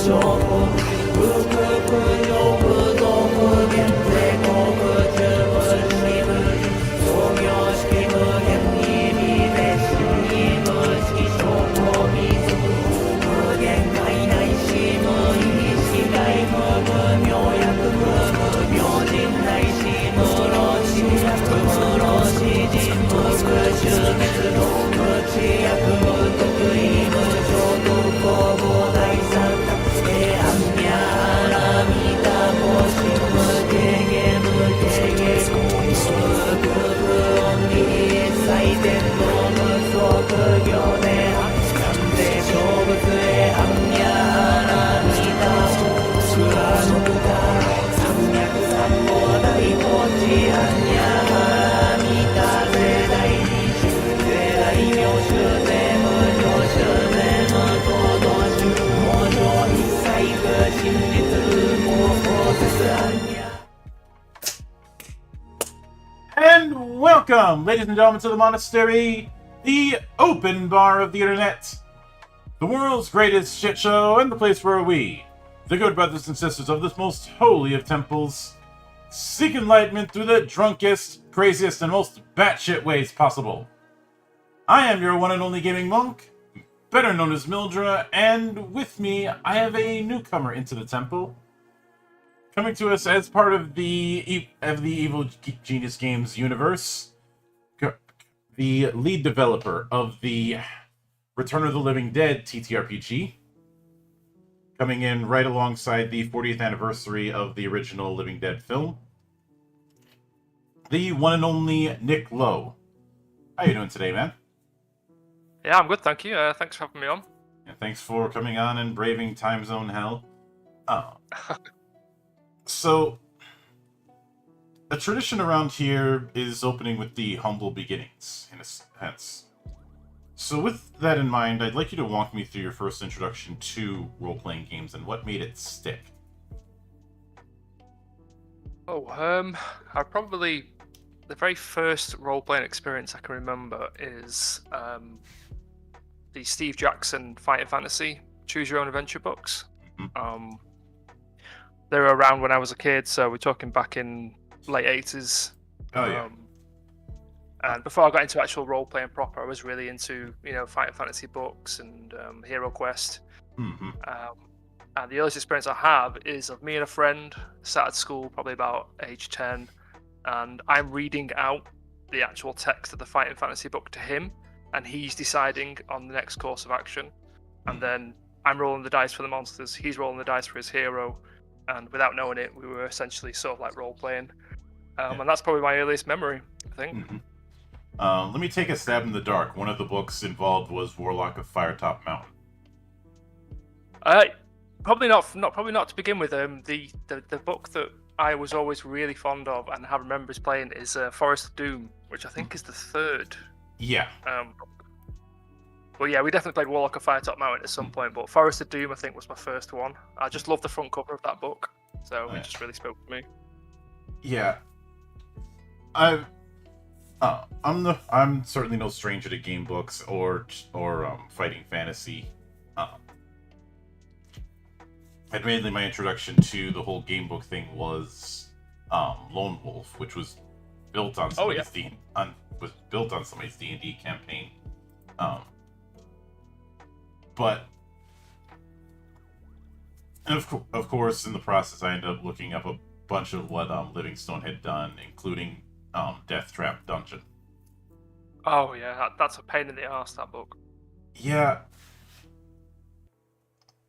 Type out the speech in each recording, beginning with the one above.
情報 Welcome, ladies and gentlemen, to the monastery, the open bar of the internet, the world's greatest shit show, and the place where we, the good brothers and sisters of this most holy of temples, seek enlightenment through the drunkest, craziest, and most batshit ways possible. I am your one and only gaming monk, better known as Mildra, and with me, I have a newcomer into the temple, coming to us as part of the Evil Genius Games universe, the lead developer of the Return of the Living Dead TTRPG, coming in right alongside the 40th anniversary of the original Living Dead film, the one and only Nick Lowe. How you doing today, man? Yeah, I'm good, thank you. Thanks for having me on. Yeah, thanks for coming on and braving time zone hell. So, a tradition around here is opening with the humble beginnings, in a sense. So with that in mind, I'd like you to walk me through your first introduction to role-playing games and what made it stick. The very first role-playing experience I can remember is the Steve Jackson Fighting Fantasy Choose Your Own Adventure books. Mm-hmm. They were around when I was a kid, so we're talking back in late 80s. Oh, yeah. And before I got into actual role-playing proper, I was really into, Fighting Fantasy books and Hero Quest. Mm-hmm. And the earliest experience I have is of me and a friend sat at school, probably about age 10, and I'm reading out the actual text of the Fighting Fantasy book to him, and he's deciding on the next course of action. And then I'm rolling the dice for the monsters, he's rolling the dice for his hero, and without knowing it, we were essentially sort of like role-playing. And that's probably my earliest memory, I think. Mm-hmm. Let me take a stab in the dark. One of the books involved was Warlock of Firetop Mountain. Probably not to begin with. The book that I was always really fond of and have remembers playing is Forest of Doom, which I think is the third. Yeah. Book. Well, yeah, we definitely played Warlock of Firetop Mountain at some point, but Forest of Doom I think was my first one. I just loved the front cover of that book, so it just really spoke to me. Yeah. I'm certainly no stranger to game books or fighting fantasy. Admittedly, my introduction to the whole game book thing was Lone Wolf, which was built on somebody's D&D campaign. And of course, in the process, I ended up looking up a bunch of what Livingstone had done, including Death Trap Dungeon. Oh yeah, that's a pain in the ass, that book. Yeah.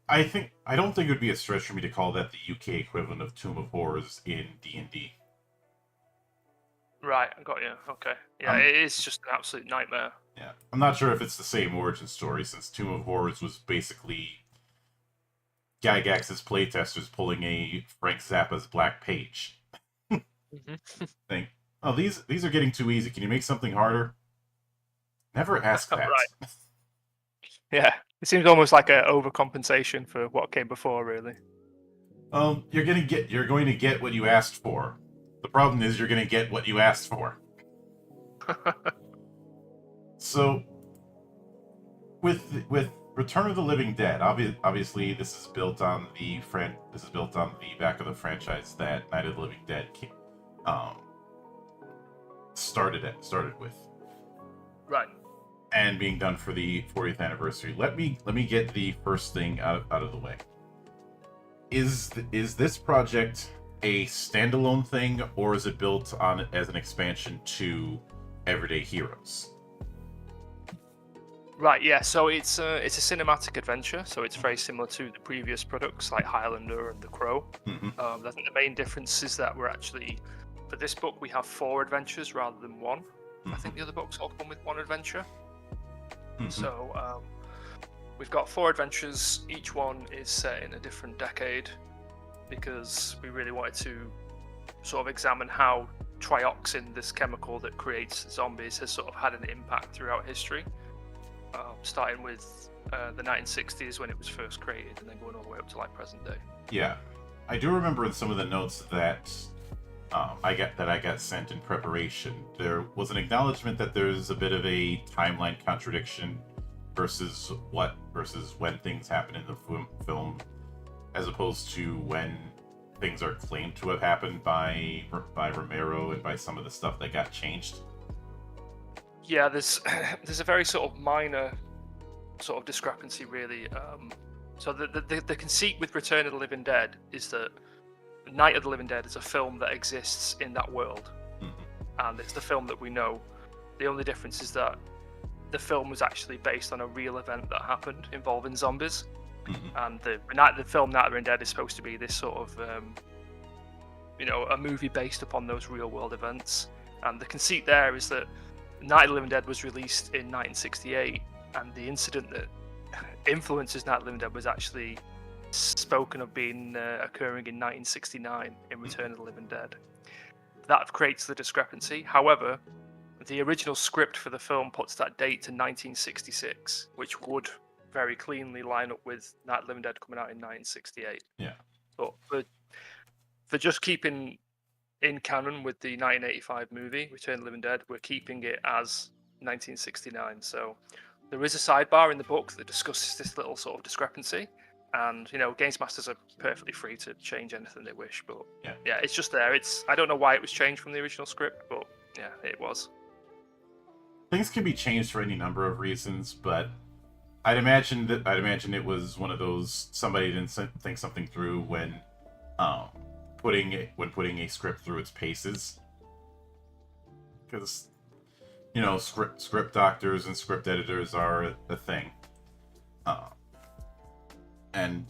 I don't think it would be a stretch for me to call that the UK equivalent of Tomb of Horrors in D&D. Right, I got you. Okay. Yeah, it is just an absolute nightmare. Yeah. I'm not sure if it's the same origin story, since Tomb of Horrors was basically Gygax's playtesters pulling a Frank Zappa's Black Page. Think, oh, these are getting too easy. Can you make something harder? Never ask that. Right. Yeah, it seems almost like an overcompensation for what came before, really. You're going to get what you asked for. The problem is you're going to get what you asked for. So, with Return of the Living Dead, obviously this is built on the back of the franchise that Night of the Living Dead started with. Right. And being done for the 40th anniversary. Let me get the first thing out of the way. Is this project a standalone thing, or is it built on as an expansion to Everyday Heroes? Right, yeah. So it's a cinematic adventure. So it's very similar to the previous products like Highlander and The Crow. Mm-hmm. I think the main difference is that we're actually, for this book, we have 4 adventures rather than 1. Mm-hmm. I think the other books all come with 1 adventure. Mm-hmm. So we've got 4 adventures. Each one is set in a different decade because we really wanted to sort of examine how trioxin, this chemical that creates zombies, has sort of had an impact throughout history. Starting with the 1960s when it was first created, and then going all the way up to like present day. Yeah, I do remember in some of the notes that I got sent in preparation. There was an acknowledgement that there's a bit of a timeline contradiction versus when things happen in the film, as opposed to when things are claimed to have happened by Romero and by some of the stuff that got changed. Yeah, there's there's a very sort of minor sort of discrepancy, really. So the conceit with Return of the Living Dead is that Night of the Living Dead is a film that exists in that world, and it's the film that we know. The only difference is that the film was actually based on a real event that happened involving zombies, and the film Night of the Living Dead is supposed to be this sort of a movie based upon those real world events. And the conceit there is that Night of the Living Dead was released in 1968, and the incident that influences Night of the Living Dead was actually spoken of being occurring in 1969 in Return of the Living Dead. That creates the discrepancy. However, the original script for the film puts that date to 1966, which would very cleanly line up with Night of the Living Dead coming out in 1968. Yeah. But for just keeping in canon with the 1985 movie Return of the Living Dead, we're keeping it as 1969. So there is a sidebar in the book that discusses this little sort of discrepancy, and games masters are perfectly free to change anything they wish. But yeah, it's just there. I don't know why it was changed from the original script, but yeah, it was. Things can be changed for any number of reasons, but I'd imagine it was one of those somebody didn't think something through when putting a script through its paces, because script doctors and script editors are a thing, and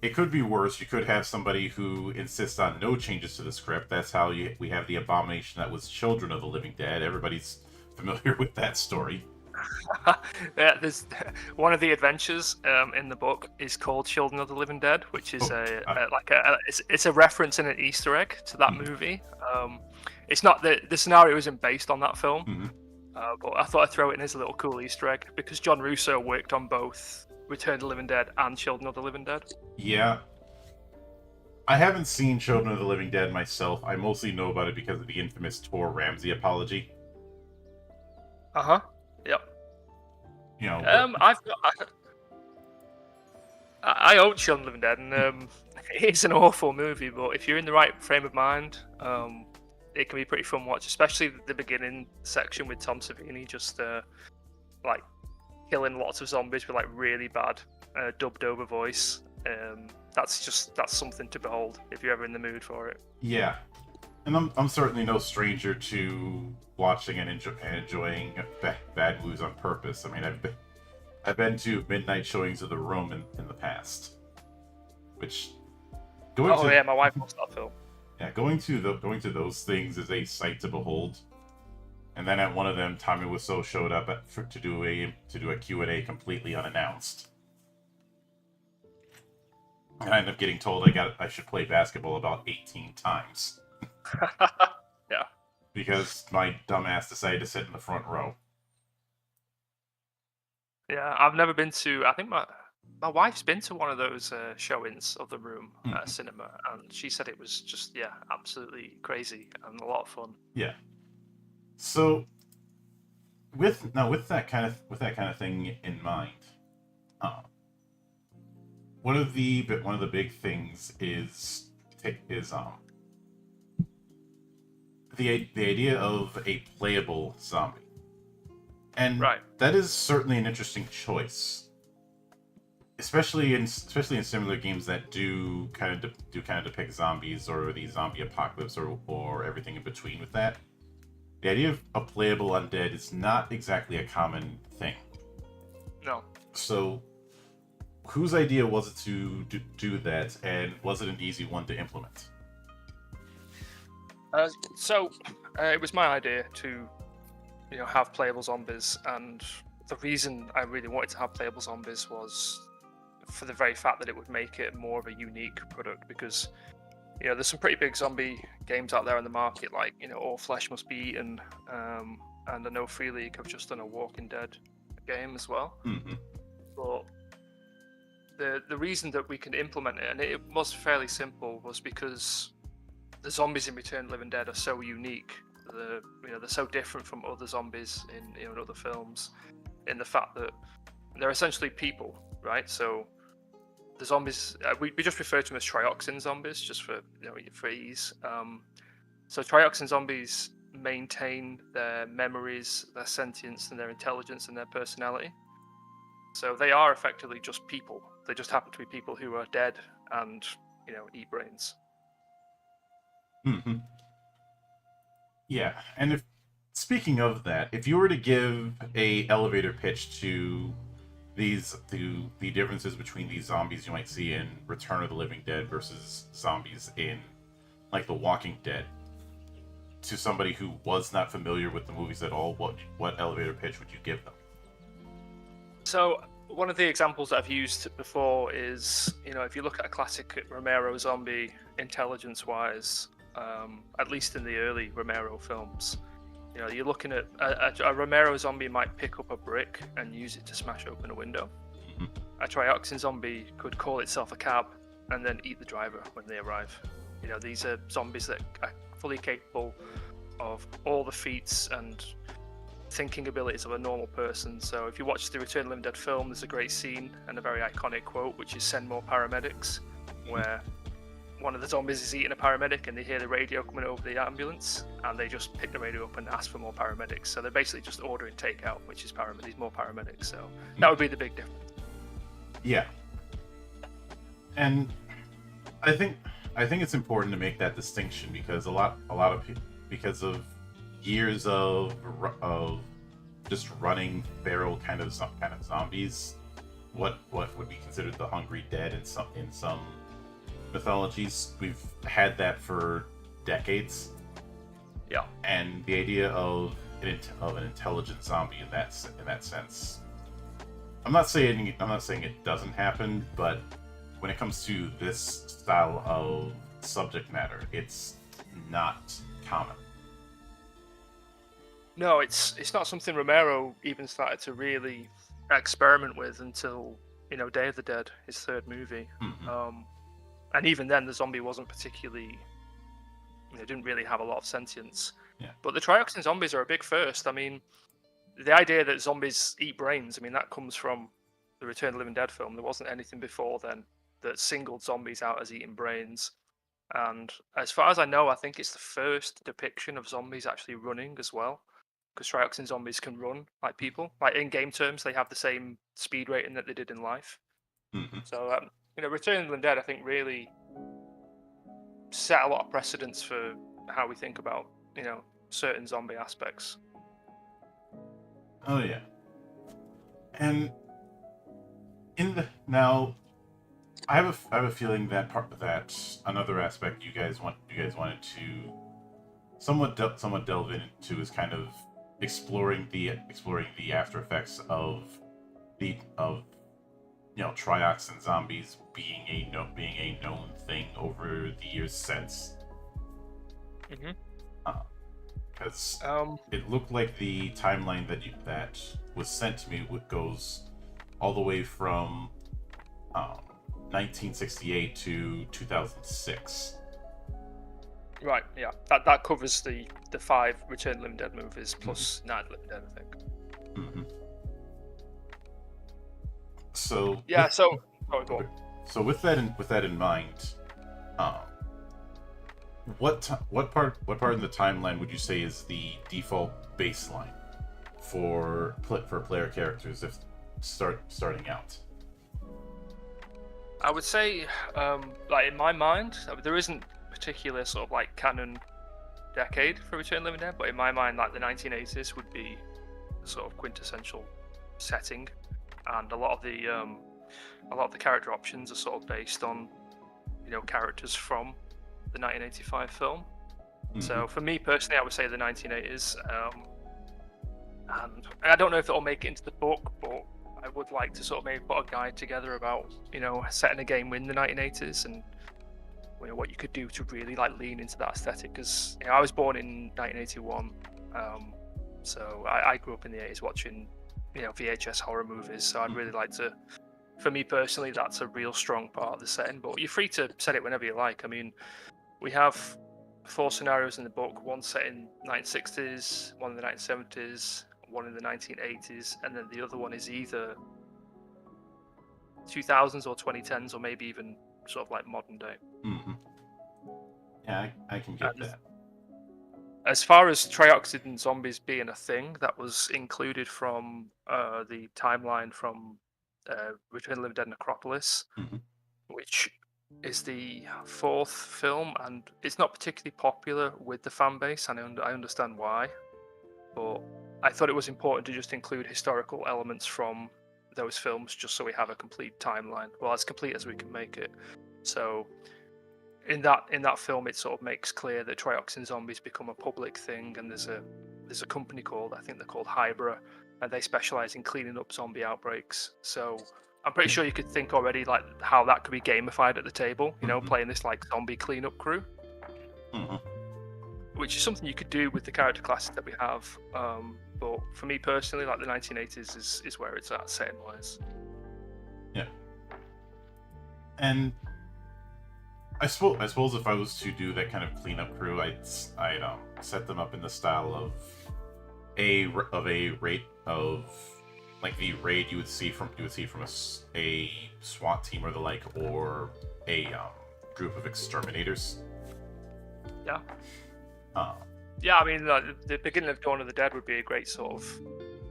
it could be worse. You could have somebody who insists on no changes to the script. That's how we have the abomination that was Children of the Living Dead. Everybody's familiar with that story. Yeah, there's one of the adventures in the book is called Children of the Living Dead, which is it's a reference and an Easter egg to that movie. It's not the scenario isn't based on that film, but I thought I'd throw it in as a little cool Easter egg because John Russo worked on both Return of the Living Dead and Children of the Living Dead. Yeah. I haven't seen Children of the Living Dead myself. I mostly know about it because of the infamous Tor Ramsey apology. Yep. I own Children of the Living Dead, and it's an awful movie. But if you're in the right frame of mind, it can be pretty fun watch, especially the beginning section with Tom Savini just like killing lots of zombies with like really bad dubbed over voice. That's something to behold if you're ever in the mood for it. Yeah, and I'm certainly no stranger to watching and enjoying bad movies on purpose. I mean, I've been to midnight showings of The Room in the past, which my wife loves that film. Yeah, going to those things is a sight to behold. And then at one of them, Tommy Wiseau showed up to do a Q&A completely unannounced. And I ended up getting told I should play basketball about 18 times. Yeah. Because my dumbass decided to sit in the front row. Yeah, I've never been to. I think my wife's been to one of those showings of The Room at cinema, and she said it was just absolutely crazy and a lot of fun. Yeah. So, with that kind of thing in mind, one of the big things is the idea of a playable zombie, and that is certainly an interesting choice, especially in similar games that do kind of depict zombies or the zombie apocalypse or everything in between with that. The idea of a playable undead is not exactly a common thing. No. So, whose idea was it to do that, and was it an easy one to implement? It was my idea to, have playable zombies, and the reason I really wanted to have playable zombies was for the very fact that it would make it more of a unique product, because there's some pretty big zombie games out there in the market, like All Flesh Must Be Eaten, and I know Free League have just done a Walking Dead game as well. Mm-hmm. But the reason that we can implement it, and it was fairly simple, was because the zombies in Return of the Living Dead are so unique. They're so different from other zombies in other films, in the fact that they're essentially people, right? So the zombies, we just refer to them as trioxin zombies, just for for ease. So trioxin zombies maintain their memories, their sentience, and their intelligence and their personality. So they are effectively just people. They just happen to be people who are dead and eat brains. Mm-hmm. Yeah, and if speaking of that, if you were to give a elevator pitch to the differences between these zombies you might see in Return of the Living Dead versus zombies in like The Walking Dead, to somebody who was not familiar with the movies at all, what elevator pitch would you give them? So one of the examples that I've used before is, if you look at a classic Romero zombie, intelligence-wise, at least in the early Romero films, you're looking at a Romero zombie might pick up a brick and use it to smash open a window. Mm-hmm. A trioxin zombie could call itself a cab and then eat the driver when they arrive. These are zombies that are fully capable of all the feats and thinking abilities of a normal person. So if you watch the Return of the Living Dead film, there's a great scene and a very iconic quote, which is "Send more paramedics," where one of the zombies is eating a paramedic and they hear the radio coming over the ambulance and they just pick the radio up and ask for more paramedics. So they're basically just ordering takeout, which is these more paramedics. So that would be the big difference. Yeah, and I think it's important to make that distinction because a lot of people, because of years of just running feral kind of zombies, what would be considered the hungry dead in some mythologies, we've had that for decades. Yeah, and the idea of an intelligent zombie in that sense, I'm not saying it doesn't happen, but when it comes to this style of subject matter, it's not common. No, it's not something Romero even started to really experiment with until Day of the Dead, his third movie. Mm-hmm. And even then, the zombie wasn't particularly, didn't really have a lot of sentience. Yeah. But the trioxin zombies are a big first. I mean, the idea that zombies eat brains, that comes from the Return of the Living Dead film. There wasn't anything before then that singled zombies out as eating brains. And as far as I know, I think it's the first depiction of zombies actually running as well. Because trioxin zombies can run like people. Like in game terms, they have the same speed rating that they did in life. Mm-hmm. So, Return of the Living Dead, I think, really set a lot of precedents for how we think about, certain zombie aspects. Oh yeah, and now, I have a feeling that another aspect you guys wanted to somewhat delve into is kind of exploring the after effects of trioxin zombies being a known thing over the years since. Mm-hmm. Because it looked like the timeline that was sent to me goes all the way from 1968 to 2006. Right, yeah. That covers the 5 Return of the Living Dead movies plus Night of the Living Dead, I think. Mm-hmm. So yeah, so with that in mind, what part in the timeline would you say is the default baseline for player characters if starting out? I would say, like in my mind, there isn't particular sort of like canon decade for Return of the Living Dead, but in my mind, like the 1980s would be the sort of quintessential setting, and a lot of the character options are sort of based on characters from the 1985 film. Mm-hmm. So for me personally, I would say the 1980s, and I don't know if it'll make it into the book, but I would like to sort of maybe put a guide together about setting a game in the 1980s and what you could do to really like lean into that aesthetic, because I was born in 1981, so I grew up in the 80s watching VHS horror movies, so I'd really like to, for me personally, that's a real strong part of the setting, but you're free to set it whenever you like. I mean, we have 4 scenarios in the book. One set in 1960s, one in the 1970s, one in the 1980s, and then the other one is either 2000s or 2010s, or maybe even sort of like modern day. Mm-hmm. Yeah, I can get And that. as far as trioxin zombies being a thing, that was included from the timeline from Return of the Living Dead Necropolis, Mm-hmm. which is the 4th film, and it's not particularly popular with the fan base, and I understand why. But I thought it was important to just include historical elements from those films, just so we have a complete timeline, well, as complete as we can make it. So in that film, it sort of makes clear that trioxin zombies become a public thing, and there's a company called, I think they're called Hybra, and they specialize in cleaning up zombie outbreaks. So I'm pretty sure you could think already like how that could be gamified at the table, Mm-hmm. playing this like zombie cleanup crew, Mm-hmm. which is something you could do with the character classes that we have. But for me personally, like the 1980s is where it's at setting wise. Yeah. And I suppose if I was to do that kind of cleanup crew, I'd set them up in the style of a raid of like the raid you would see from a SWAT team or the like, or a group of exterminators. Yeah. Uh, Yeah, I mean, the beginning of Dawn of the Dead would be a great sort of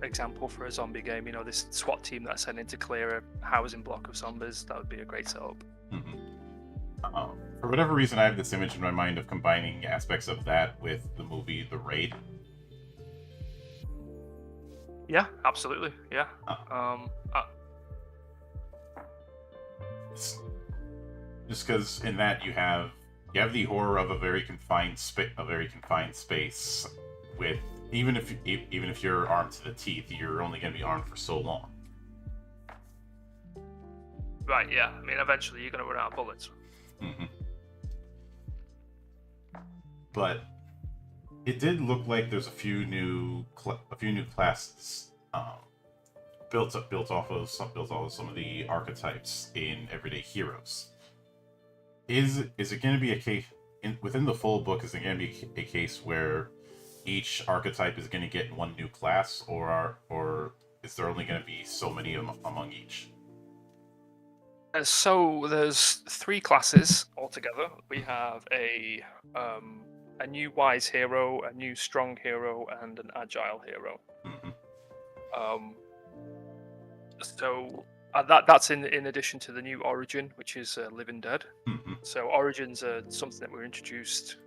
example for a zombie game. This SWAT team that's sent in to clear a housing block of zombies, that would be a great setup. Mm-hmm. For whatever reason, I have this image in my mind of combining aspects of that with the movie The Raid. Yeah, absolutely. Yeah. Just because in that you have the horror of a very confined space with even if you're armed to the teeth, you're only going to be armed for so long. Right. Yeah. I mean, eventually you're going to run out of bullets. Mm-hmm. But it did look like there's a few new classes built off of some of the archetypes in Everyday Heroes. Is it going to be a case within the full book? Is it going to be a case where each archetype is going to get one new class, or is there only going to be so many among each? So there's 3 classes altogether. We have a new wise hero, a new strong hero, and an agile hero. Mm-hmm. So that's in addition to the new origin, which is Living Dead. Mm-hmm. So origins are something that were introduced,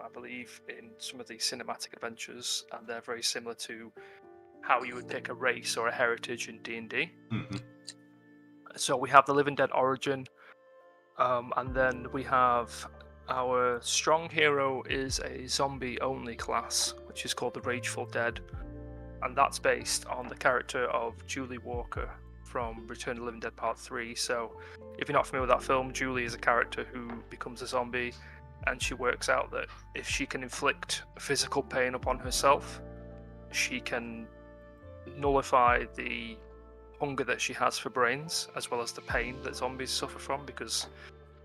I believe, in some of the cinematic adventures, and they're very similar to how you would pick a race or a heritage in D&D. Mm-hmm. So we have the Living Dead origin, and then we have our strong hero is a zombie-only class, which is called the Rageful Dead, and that's based on the character of Julie Walker from Return of the Living Dead Part 3. So if you're not familiar with that film, Julie is a character who becomes a zombie, and she works out that if she can inflict physical pain upon herself, she can nullify the hunger that she has for brains, as well as the pain that zombies suffer from, because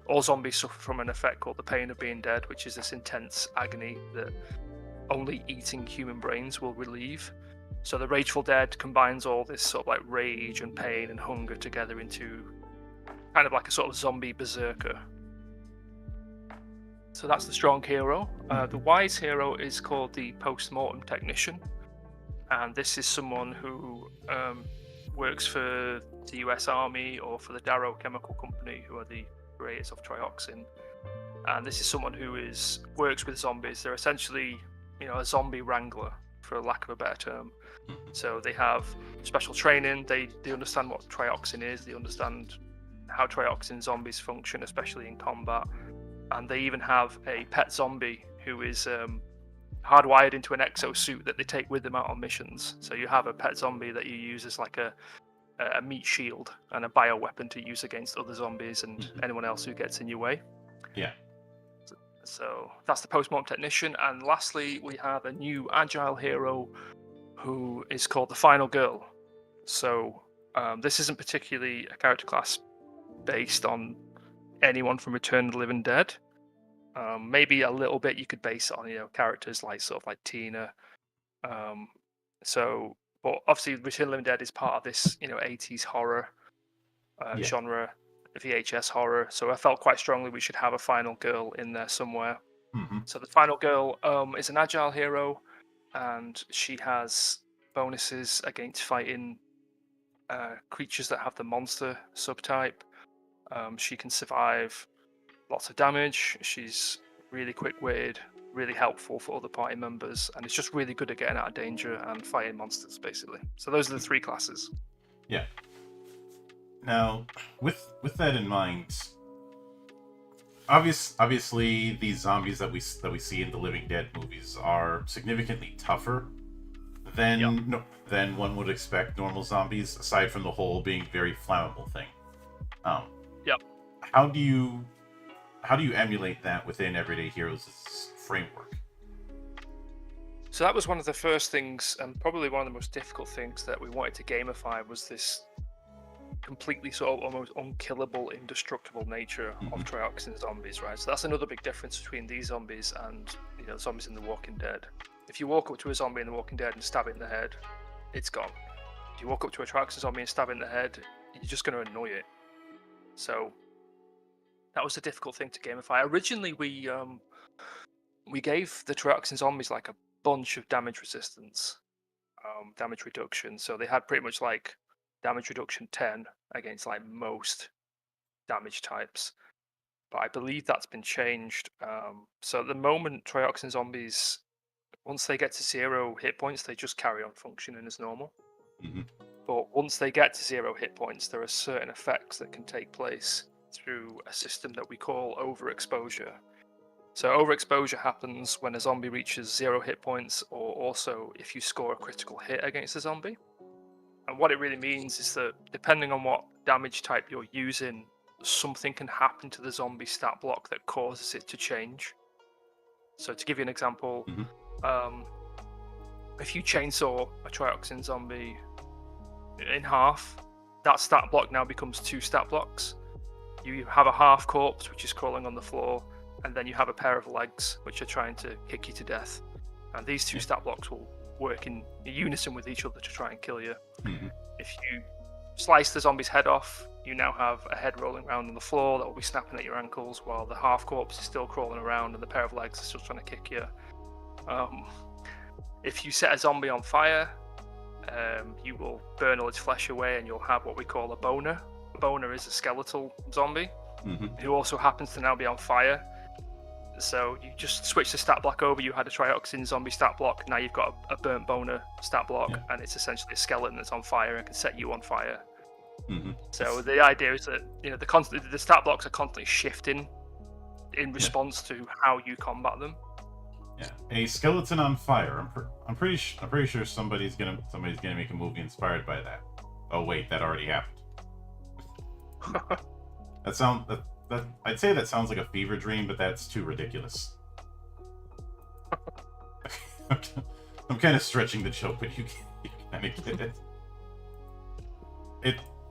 all zombies suffer from an effect called the pain of being dead, which is this intense agony that only eating human brains will relieve. So the Rageful Dead combines all this sort of like rage and pain and hunger together into kind of like a sort of zombie berserker. So that's the strong hero. The wise hero is called the post-mortem technician, and this is someone who works for the US Army or for the Darrow Chemical Company, who are the creators of trioxin. And this is someone who works with zombies. They're essentially, a zombie wrangler, for lack of a better term. So they have special training. They understand what trioxin is. They understand how trioxin zombies function, especially in combat. And they even have a pet zombie who is hardwired into an exosuit that they take with them out on missions. So you have a pet zombie that you use as like a meat shield and a bioweapon to use against other zombies and anyone else who gets in your way. Yeah. So that's the post-mortem technician. And lastly, we have a new agile hero who is called the Final Girl. So this isn't particularly a character class based on anyone from Return of the Living Dead. Maybe a little bit you could base it on characters like sort of like Tina. So, but obviously, Return of the Living Dead is part of this 80s horror Yeah. genre, VHS horror. So I felt quite strongly we should have a final girl in there somewhere. Hmm. So the final girl is an agile hero, and she has bonuses against fighting creatures that have the monster subtype. She can survive lots of damage. She's really quick-witted, really helpful for other party members, and it's just really good at getting out of danger and fighting monsters, basically. So those are the 3 classes. Yeah. Now, with that in mind, obviously these zombies that we see in the Living Dead movies are significantly tougher than one would expect normal zombies, aside from the whole being very flammable thing. Yep. How do you emulate that within Everyday Heroes' framework? So that was one of the first things, and probably one of the most difficult things that we wanted to gamify, was this completely sort of almost unkillable, indestructible nature of trioxin zombies, right? So that's another big difference between these zombies and zombies in The Walking Dead. If you walk up to a zombie in The Walking Dead and stab it in the head, it's gone. If you walk up to a trioxin zombie and stab it in the head, you're just going to annoy it. So that was a difficult thing to gamify. Originally, we gave the trioxin zombies like a bunch of damage resistance, damage reduction. So they had pretty much like damage reduction 10 against like most damage types. But I believe that's been changed. So at the moment, trioxin zombies, once they get to 0 hit points, they just carry on functioning as normal. Mm-hmm. But once they get to 0 hit points, there are certain effects that can take place through a system that we call overexposure. So overexposure happens when a zombie reaches 0 hit points, or also if you score a critical hit against a zombie. And what it really means is that depending on what damage type you're using, something can happen to the zombie stat block that causes it to change. So to give you an example, if you chainsaw a trioxin zombie in half, that stat block now becomes 2 stat blocks. You have a half corpse, which is crawling on the floor, and then you have a pair of legs, which are trying to kick you to death. And these 2 stat blocks will work in unison with each other to try and kill you. If you slice the zombie's head off, you now have a head rolling around on the floor that will be snapping at your ankles, while the half corpse is still crawling around and the pair of legs is still trying to kick you. If you set a zombie on fire, you will burn all its flesh away, and you'll have what we call a boner. A boner is a skeletal zombie who also happens to now be on fire. So you just switch the stat block over. You had a trioxin zombie stat block. Now you've got a burnt boner stat block, and it's essentially a skeleton that's on fire and can set you on fire. So the idea is that the stat blocks are constantly shifting in response to how you combat them. Yeah, a skeleton on fire. I'm pretty sure somebody's gonna make a movie inspired by that. Oh wait, that already happened. I'd say that sounds like a fever dream, but that's too ridiculous. I'm kind of stretching the joke, but you kind of get it.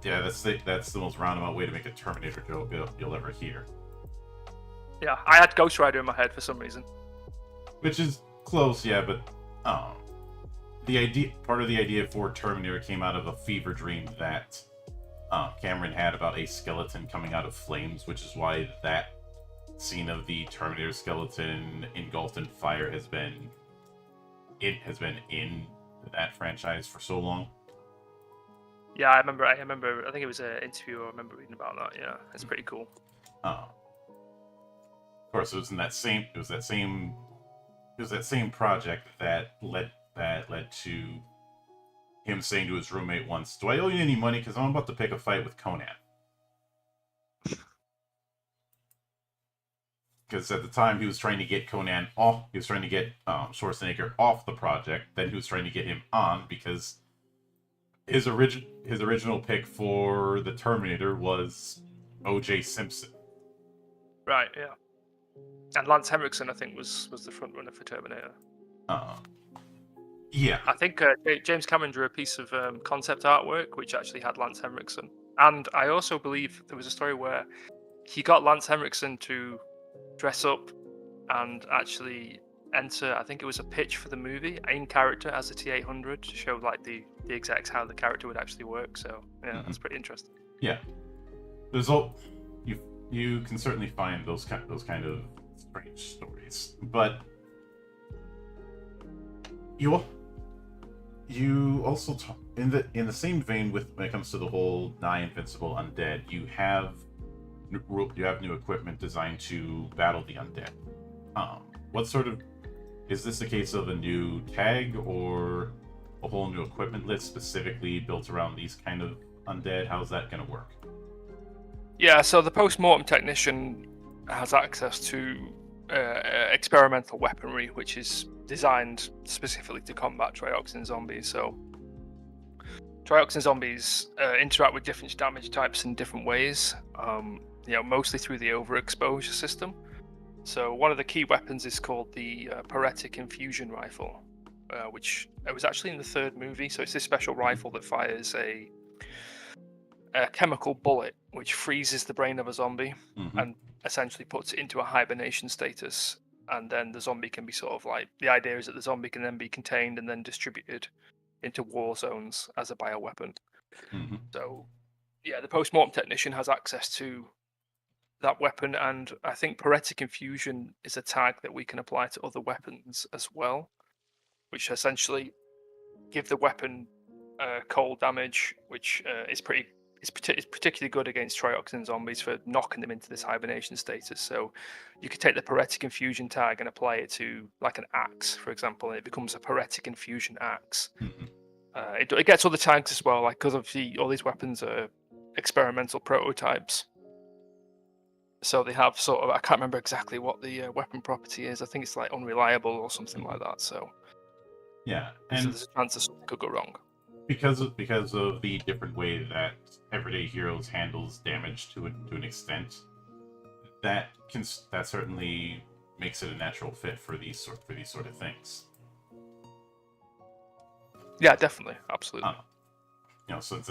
That's the most roundabout way to make a Terminator joke you'll ever hear. Yeah, I had Ghost Rider in my head for some reason. Which is close, yeah, but part of the idea for Terminator came out of a fever dream that Cameron had about a skeleton coming out of flames, which is why that scene of the Terminator skeleton engulfed in fire has been in that franchise for so long. Yeah, I remember. I think it was an interview. I remember reading about that. Yeah, it's pretty cool. Of course, it was that same project that led to him saying to his roommate once, "Do I owe you any money? Because I'm about to pick a fight with Conan." Because at the time he was trying to get Conan off, he was trying to get Schwarzenegger off the project. Then he was trying to get him on because his original pick for the Terminator was O.J. Simpson. Right. Yeah. And Lance Henriksen, I think, was the front runner for Terminator. Yeah. I think James Cameron drew a piece of concept artwork which actually had Lance Henriksen. And I also believe there was a story where he got Lance Henriksen to dress up and actually enter. I think it was a pitch for the movie in character as a T800 to show like the execs how the character would actually work. So yeah, that's pretty interesting. Yeah, there's all you can certainly find those kind of strange stories, but you also in the same vein with when it comes to the whole nigh invincible undead, you have new equipment designed to battle the undead. What sort of is this a case of a new tag or a whole new equipment list specifically built around these kind of undead? How's that going to work? Yeah, so the post-mortem technician has access to experimental weaponry, which is designed specifically to combat trioxin zombies. So trioxin zombies interact with different damage types in different ways, mostly through the overexposure system. So one of the key weapons is called the Paretic Infusion Rifle, which it was actually in the third movie. So it's this special rifle that fires a chemical bullet which freezes the brain of a zombie and essentially puts it into a hibernation status, and then the zombie can be sort of like, the idea is that the zombie can then be contained and then distributed into war zones as a bioweapon. So yeah, the post-mortem technician has access to that weapon, and I think Paretic Infusion is a tag that we can apply to other weapons as well, which essentially give the weapon cold damage, which is particularly good against trioxin zombies for knocking them into this hibernation status. So you could take the Paretic Infusion tag and apply it to like an axe, for example, and it becomes a Paretic Infusion axe. It gets other tags as well, like because obviously all these weapons are experimental prototypes. So they have sort of, I can't remember exactly what the weapon property is. I think it's like unreliable or something like that. So yeah, and and there's a chance that something could go wrong. Because of the different way that Everyday Heroes handles damage to an extent, that certainly makes it a natural fit for these sort of things. Yeah, definitely, absolutely. Since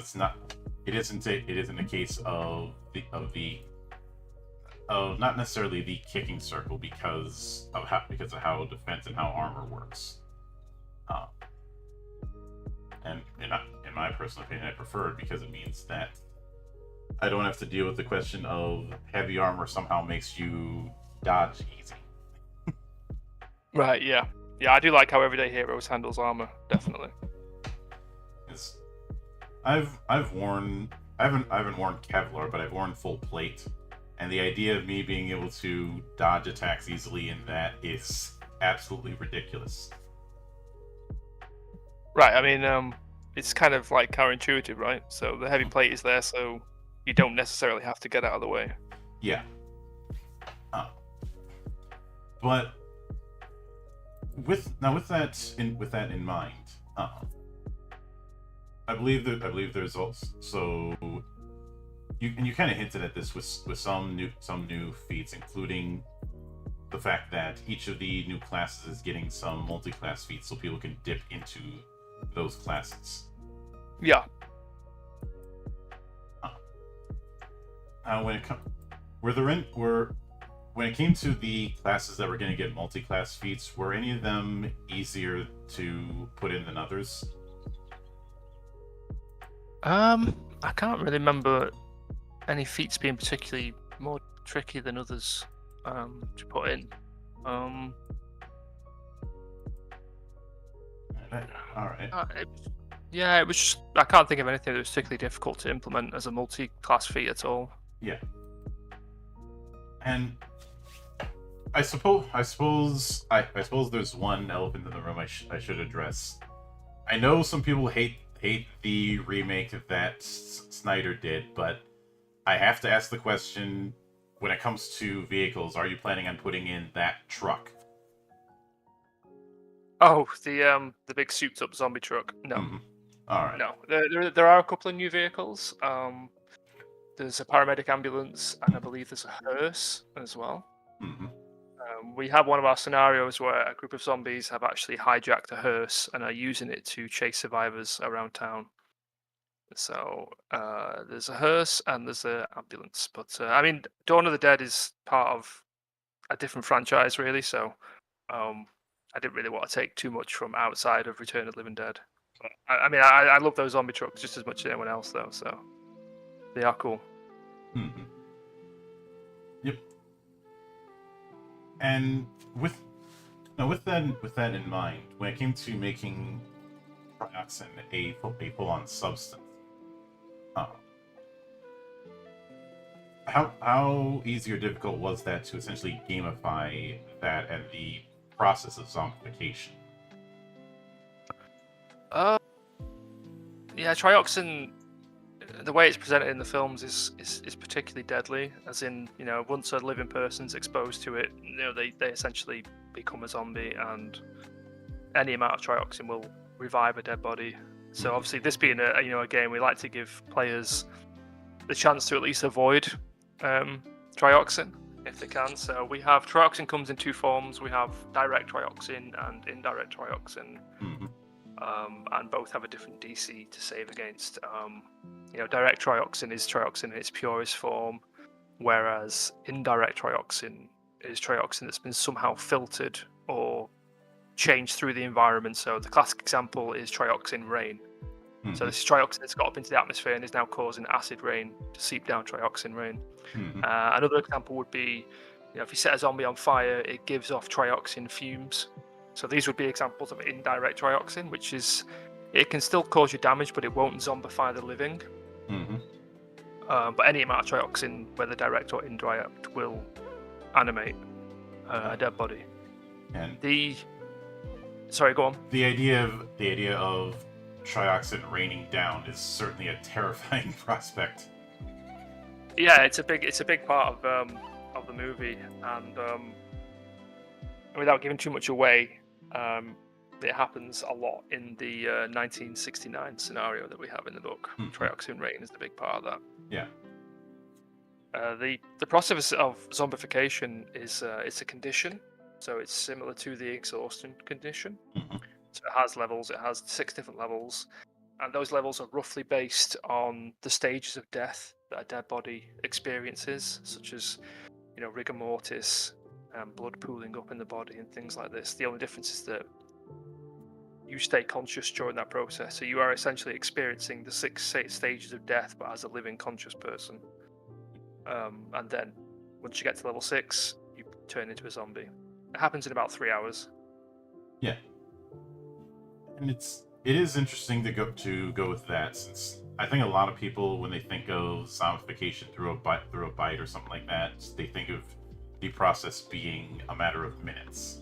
it isn't a case of not necessarily the kicking circle because of how defense and how armor works. And in my personal opinion, I prefer it because it means that I don't have to deal with the question of heavy armor somehow makes you dodge easy. Right, yeah. Yeah, I do like how Everyday Heroes handles armor, definitely. I haven't worn Kevlar, but I've worn full plate, and the idea of me being able to dodge attacks easily in that is absolutely ridiculous. Right, I mean, it's kind of like counterintuitive, right? So the heavy plate is there, so you don't necessarily have to get out of the way. Yeah. But with that in mind, I believe there's also you kind of hinted at this with some new feats, including the fact that each of the new classes is getting some multi-class feats, so people can dip into those classes. Yeah. When it came to the classes that were going to get multi-class feats, were any of them easier to put in than others? I can't really remember any feats being particularly more tricky than others to put in. All right. It was just, I can't think of anything that was particularly difficult to implement as a multi-class feat at all. Yeah. And I suppose there's one elephant in the room I should address. I know some people hate the remake that Snyder did, but I have to ask the question: when it comes to vehicles, are you planning on putting in that truck? Oh, the big souped-up zombie truck. No. Mm-hmm. All right. No, there are a couple of new vehicles. There's a paramedic ambulance, and I believe there's a hearse as well. Mm-hmm. We have one of our scenarios where a group of zombies have actually hijacked a hearse and are using it to chase survivors around town. So there's a hearse and there's an ambulance. But I mean, Dawn of the Dead is part of a different franchise, really. So I didn't really want to take too much from outside of Return of the Living Dead. But, I mean, I love those zombie trucks just as much as anyone else, though. So they are cool. Mm-hmm. Yep. And with that in mind, when it came to making trioxin a full-on substance, uh, how easy or difficult was that to essentially gamify that and the process of zombification? Yeah, trioxin. The way it's presented in the films is particularly deadly. As in, once a living person's exposed to it, they essentially become a zombie, and any amount of trioxin will revive a dead body. So obviously, this being a game, we like to give players the chance to at least avoid trioxin if they can. So we have trioxin comes in two forms. We have direct trioxin and indirect trioxin, and both have a different DC to save against. Direct trioxin is trioxin in its purest form, whereas indirect trioxin is trioxin that's been somehow filtered or changed through the environment. So the classic example is trioxin rain. So this is trioxin that's got up into the atmosphere and is now causing acid rain to seep down trioxin rain. Another example would be, if you set a zombie on fire, it gives off trioxin fumes. So these would be examples of indirect trioxin, which is, it can still cause you damage, but it won't zombify the living. But any amount of trioxin, whether direct or indirect, will animate a dead body. And sorry, go on. The idea of trioxin raining down is certainly a terrifying prospect. Yeah, it's a big part of the movie, and without giving too much away, it happens a lot in the 1969 scenario that we have in the book. Trioxin rain is the big part of that. Yeah. The process of zombification is it's a condition, so it's similar to the exhaustion condition. So it has levels. It has 6 different levels, and those levels are roughly based on the stages of death that a dead body experiences, such as rigor mortis, blood pooling up in the body, and things like this. The only difference is that you stay conscious during that process, so you are essentially experiencing the 6 stages of death, but as a living, conscious person. And then once you get to level 6, you turn into a zombie. It happens in about 3 hours. Yeah. And it is interesting to go with that, since I think a lot of people, when they think of zombification through a bite or something like that, they think of the process being a matter of minutes.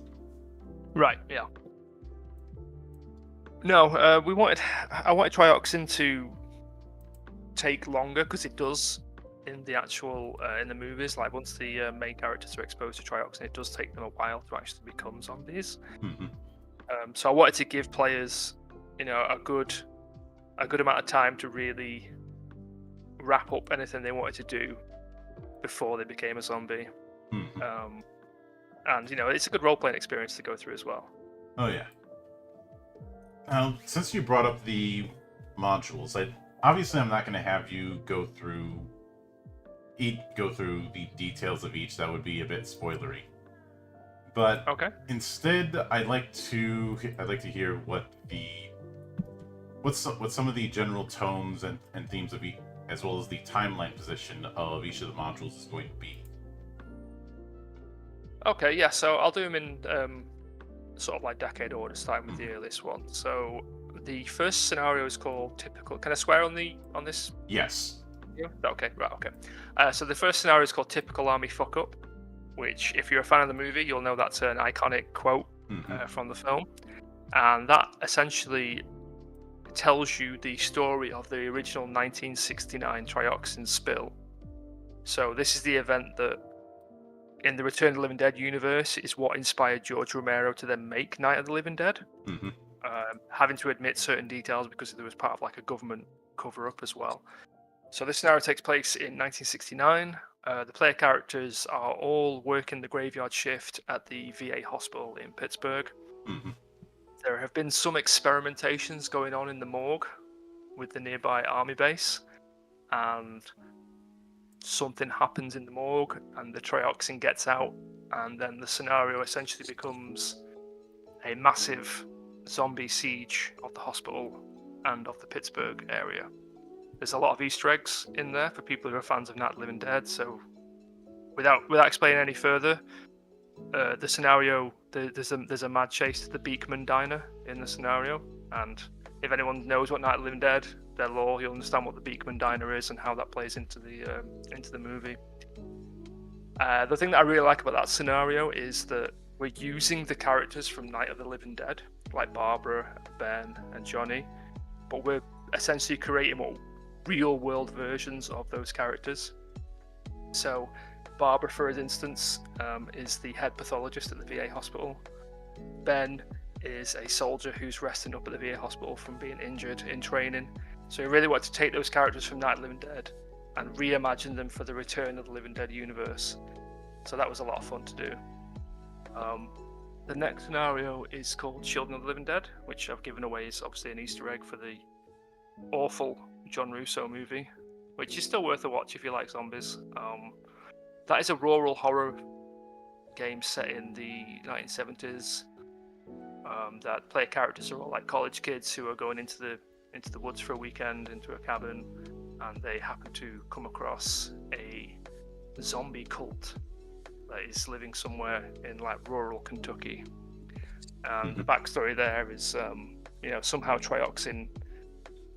Right. Yeah. No, I wanted trioxin to take longer, because it does in the actual in the movies. Like, once the main characters are exposed to trioxin, it does take them a while to actually become zombies. So I wanted to give players, a good amount of time to really wrap up anything they wanted to do before they became a zombie. And it's a good role-playing experience to go through as well. Oh yeah. Since you brought up the modules, obviously I'm not going to have you go through the details of each. That would be a bit spoilery. But okay. Instead, I'd like to hear what some of the general tones and themes of each, as well as the timeline position of each of the modules, is going to be. Okay, yeah. So I'll do them in sort of like decade order, starting with the earliest one. So the first scenario is called Typical. Can I swear on this? Yes. Yeah. Okay. Right. Okay. So the first scenario is called Typical Army Fuck Up, which, if you're a fan of the movie, you'll know that's an iconic quote from the film, and that essentially tells you the story of the original 1969 trioxin spill. So this is the event that, in the Return of the Living Dead universe, is what inspired George Romero to then make Night of the Living Dead, having to admit certain details because there was part of like a government cover-up as well. So this scenario takes place in 1969. The player characters are all working the graveyard shift at the VA hospital in Pittsburgh. There have been some experimentations going on in the morgue with the nearby army base, and something happens in the morgue, and the trioxin gets out and then the scenario essentially becomes a massive zombie siege of the hospital and of the Pittsburgh area. There's a lot of Easter eggs in there for people who are fans of Night of the Living Dead. So, without explaining any further, the scenario there's a mad chase to the Beekman Diner in the scenario, and if anyone knows what Night of the Living Dead, their lore, you'll understand what the Beekman Diner is and how that plays into the movie. The thing that I really like about that scenario is that we're using the characters from Night of the Living Dead, like Barbara, Ben, and Johnny, but we're essentially creating what real world versions of those characters. So Barbara, for instance, is the head pathologist at the VA hospital. Ben is a soldier who's resting up at the VA hospital from being injured in training. So we really wanted to take those characters from Night of the Living Dead and reimagine them for the Return of the Living Dead universe. So that was a lot of fun to do. The next scenario is called Children of the Living Dead, which I've given away is obviously an Easter egg for the awful John Russo movie, which is still worth a watch if you like zombies. That is a rural horror game set in the 1970s. That player characters are all like college kids who are going into the woods for a weekend, into a cabin, and they happen to come across a zombie cult that is living somewhere in like rural Kentucky. And the backstory there is, somehow Trioxin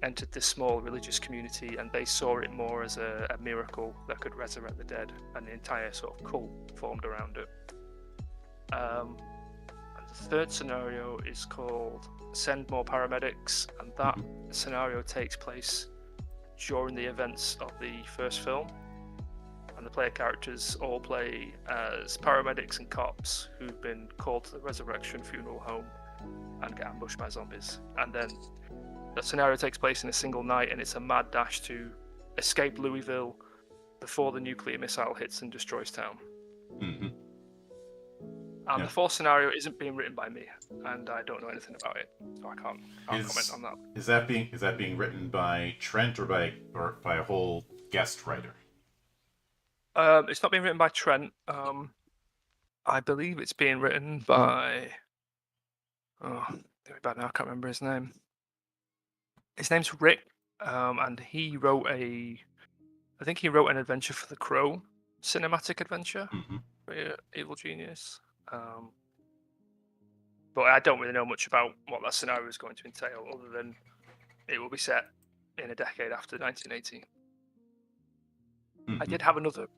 entered this small religious community, and they saw it more as a miracle that could resurrect the dead, and the entire sort of cult formed around it. And the third scenario is called Send More Paramedics, and that scenario takes place during the events of the first film. And the player characters all play as paramedics and cops who've been called to the Resurrection Funeral Home and get ambushed by zombies. And then the scenario takes place in a single night, and it's a mad dash to escape Louisville before the nuclear missile hits and destroys town. And the fourth scenario isn't being written by me, and I don't know anything about it, so I can't comment on that. Is that being written by Trent or by a whole guest writer? It's not being written by Trent. I believe it's being written by. Oh, bad now. I can't remember his name. His name's Rick, and he wrote I think he wrote an adventure for The Crow, cinematic adventure for Evil Genius. But I don't really know much about what that scenario is going to entail, other than it will be set in a decade after 1980. I did have another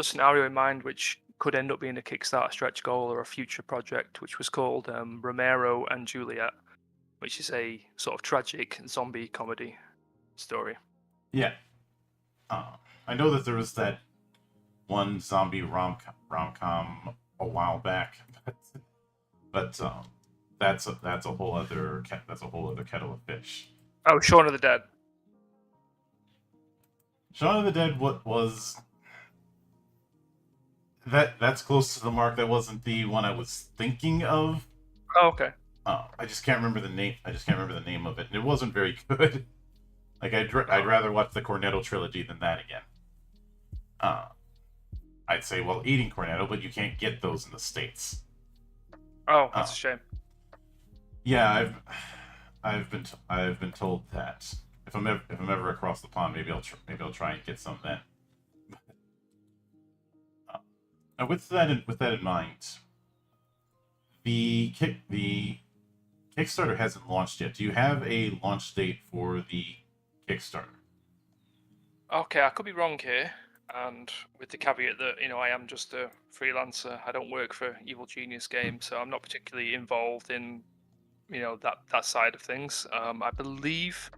scenario in mind, which could end up being a Kickstarter stretch goal or a future project, which was called Romero and Juliet, which is a sort of tragic zombie comedy story. Yeah. I know that there was that one zombie rom-com a while back, but that's a whole other kettle of fish. Oh, Shaun of the Dead. Shaun of the Dead, what was that's close to the mark. That wasn't the one I was thinking of. Oh, okay. I just can't remember the name. I just can't remember the name of it, and it wasn't very good. Like I'd rather watch the Cornetto trilogy than that again. I'd say, well, eating Cornetto, but you can't get those in the States. Oh, that's a shame. Yeah, I've been told that if I'm ever across the pond, maybe I'll try and get some then. With that in mind, the Kickstarter hasn't launched yet. Do you have a launch date for the Kickstarter? Okay, I could be wrong here, and with the caveat that I am just a freelancer. I don't work for Evil Genius Games, so I'm not particularly involved in that side of things. I believe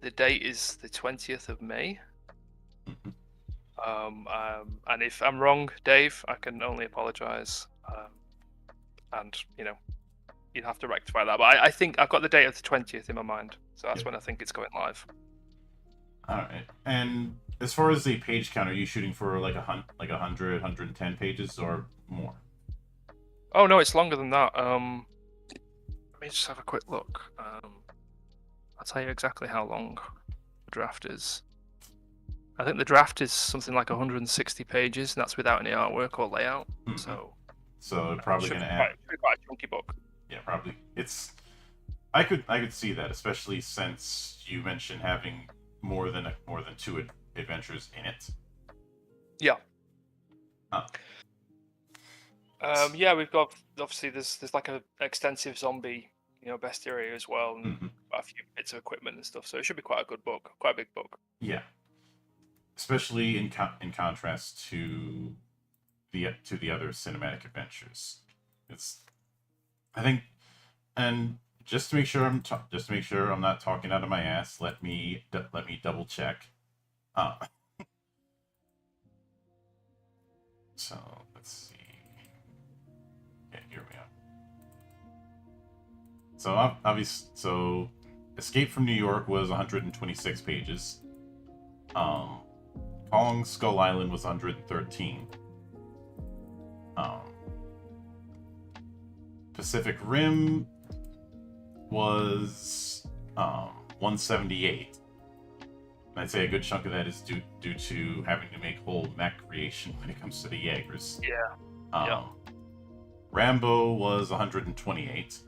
the date is the 20th of May. And if I'm wrong, Dave, I can only apologize. And you'd have to rectify that. But I think I've got the date of the 20th in my mind, so that's when I think it's going live. All right. And as far as the page count, are you shooting for like 100, 110 pages or more? Oh no, it's longer than that. Let me just have a quick look. I'll tell you exactly how long the draft is. I think the draft is something like 160 pages, and that's without any artwork or layout. So probably going to add quite a chunky book. Yeah, probably. I could see that, especially since you mentioned having more than 2 adventures in it. Yeah. Huh. Yeah, we've got obviously there's like an extensive zombie, bestiary as well, and a few bits of equipment and stuff. So it should be quite a good book, quite a big book. Yeah, especially in contrast to the other cinematic adventures. I think, and just to make sure I'm not talking out of my ass, let me double check. So let's see. Yeah, here we are. So obviously, Escape from New York was 126 pages. Kong Skull Island was 113. Pacific Rim was 178. And I'd say a good chunk of that is due to having to make whole mech creation when it comes to the Jaegers. Yeah. Rambo was 128.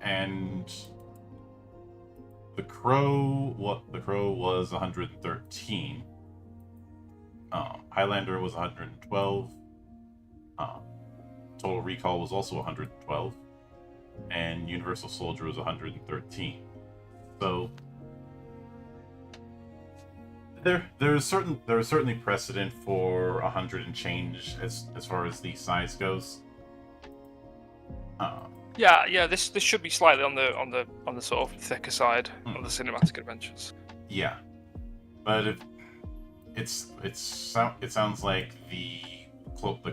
And The Crow was 113. Highlander was 112. Total Recall was also 112. And Universal Soldier was 113. So there is certainly precedent for 100 and change as far as the size goes. Yeah. This should be slightly on the sort of thicker side of the cinematic adventures. Yeah, but it sounds like the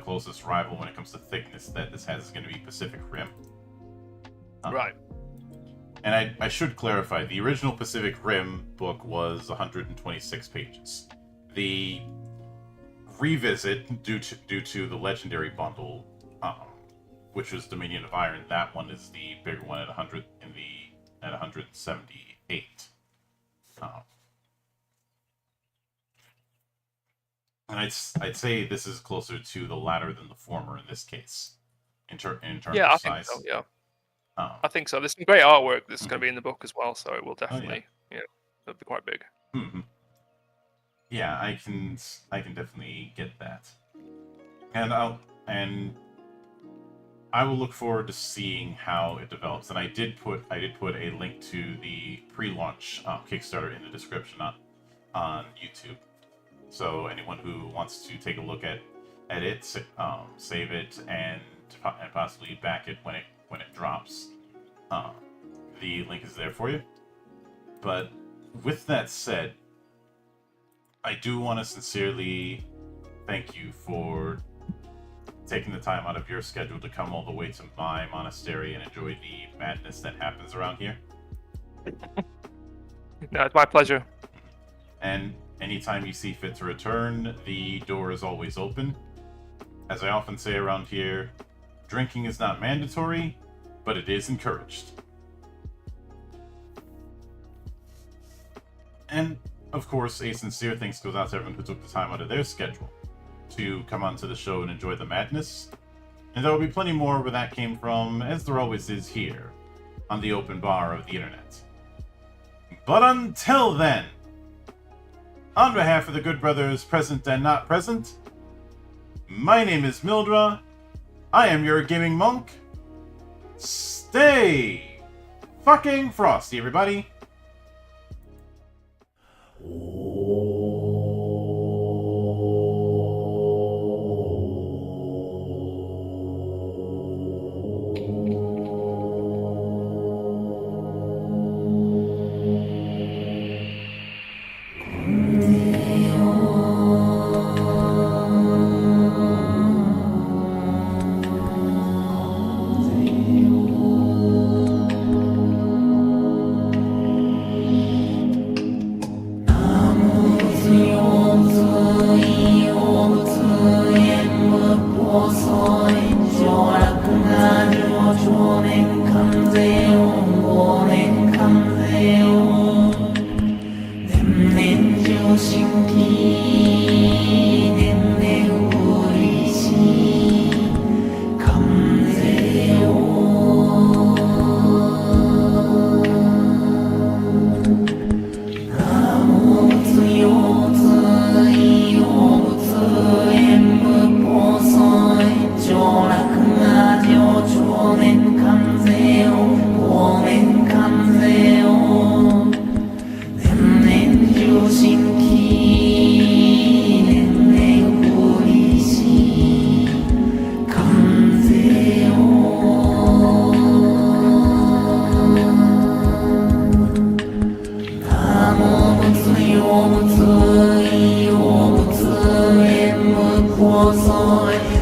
closest rival when it comes to thickness that this has is going to be Pacific Rim. Right. And I should clarify, the original Pacific Rim book was 126 pages. The revisit, due to the Legendary Bundle, which was Dominion of Iron, that one is the bigger one at 178. And I'd say this is closer to the latter than the former in this case, in terms of size. I think so. Yeah. I think so. There's some great artwork that's going to be in the book as well, so it will definitely, it'll be quite big. Mm-hmm. Yeah, I can definitely get that, and I will look forward to seeing how it develops. And I did put a link to the pre-launch Kickstarter in the description on YouTube, so anyone who wants to take a look at it, save it, and possibly back it when it drops, the link is there for you. But with that said, I do want to sincerely thank you for taking the time out of your schedule to come all the way to my monastery and enjoy the madness that happens around here. No, it's my pleasure. And anytime you see fit to return, the door is always open. As I often say around here, drinking is not mandatory, but it is encouraged. And, of course, a sincere thanks goes out to everyone who took the time out of their schedule to come onto the show and enjoy the madness. And there will be plenty more where that came from, as there always is here, on the open bar of the internet. But until then, on behalf of the good brothers present and not present, my name is Mildra, I am your gaming monk. Stay fucking frosty, everybody. 我所爱。